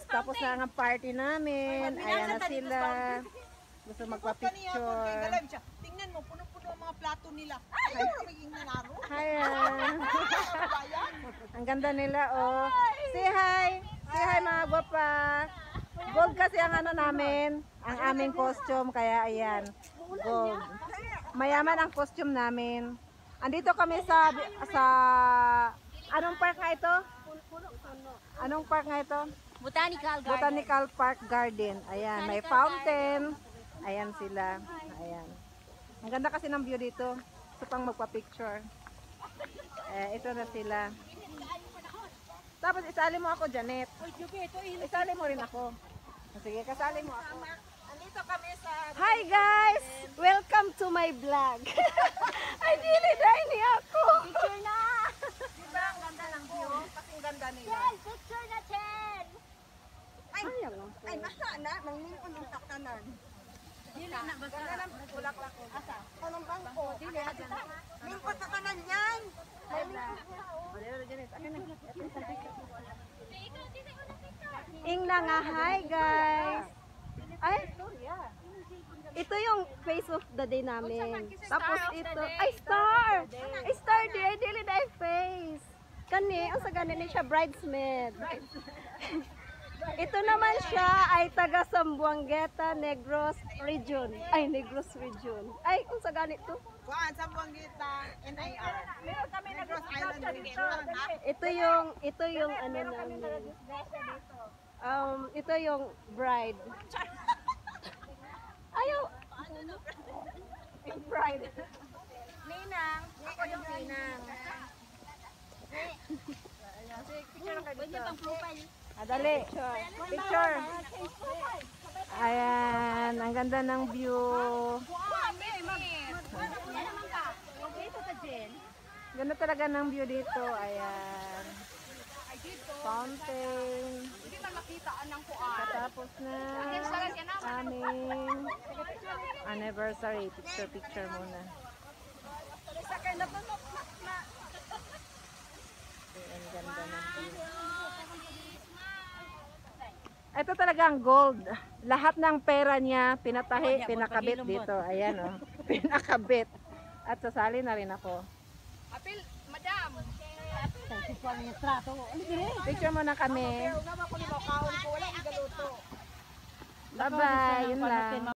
Tapos na ang party namin. Ayan na sila. Gusto magpa-picture. Tingnan mo, puno-puno ang mga plato nila. Ayaw na maging nanaro. Ayan. Ang ganda nila, oh. Say hi. Say hi, mga gwapa. Gold kasi ang ano namin. Ang aming costume. Kaya ayan. Gold. Mayaman ang costume namin. Andito kami sa anong park nga ito? Anong park nga ito? Botanical Park Garden. Ayan, may fountain. Ayan sila. Ayan. Ang ganda kasi ng view dito. Gusto pang magpa-picture. Ito na sila. Tapos isali mo ako, Janet. Isali mo rin ako. Sige, kasali mo ako. Andito kami sa... Hi guys! Welcome to my vlog. Ay, dili ni ako. Picture na! Diba ang ganda ng view? Kasing ganda nila. Picture na, Chen! Ay, nasa na, nang ningkon yung taktanan. Dili na basta. Ganda ng bulaklak ko. Asa? Anong bangko? Lingkod sa kanan yan! May Ing na nga, hi guys! Ay, ito yung face of the day namin. Tapos ito, ay star! Ay star di, ay dili na ay face. Kani, ang sa ganin siya bridesmaid. Ito naman siya ay taga Sambuangueta, Negros Region. Ay, Negros Region. Ay, ang sa ganit to. Kuan, sa Buanguita, NIR. Meron kami Negros Island dito. Ito yung ano namin. Ito yung bride. Ayaw. Yung bride. Ninang. Ako yung ninang. Picture ka dito. Dali. Picture. Ayan. Ang ganda ng view. Ganda talaga ng view dito. Ayan. Fountain. Hindi man makita anang kuan. Tapos na aming anniversary. Picture muna. Ang ganda ng view. Ito talaga ang gold. Lahat ng pera niya, pinatahi, pinakabit dito. Ayan o. Pinakabit. At sasali na rin ako. Apil, madam. Picture muna kami. Naman ko ni kaon ko, wala ang galuto. Bye-bye. Yun lang.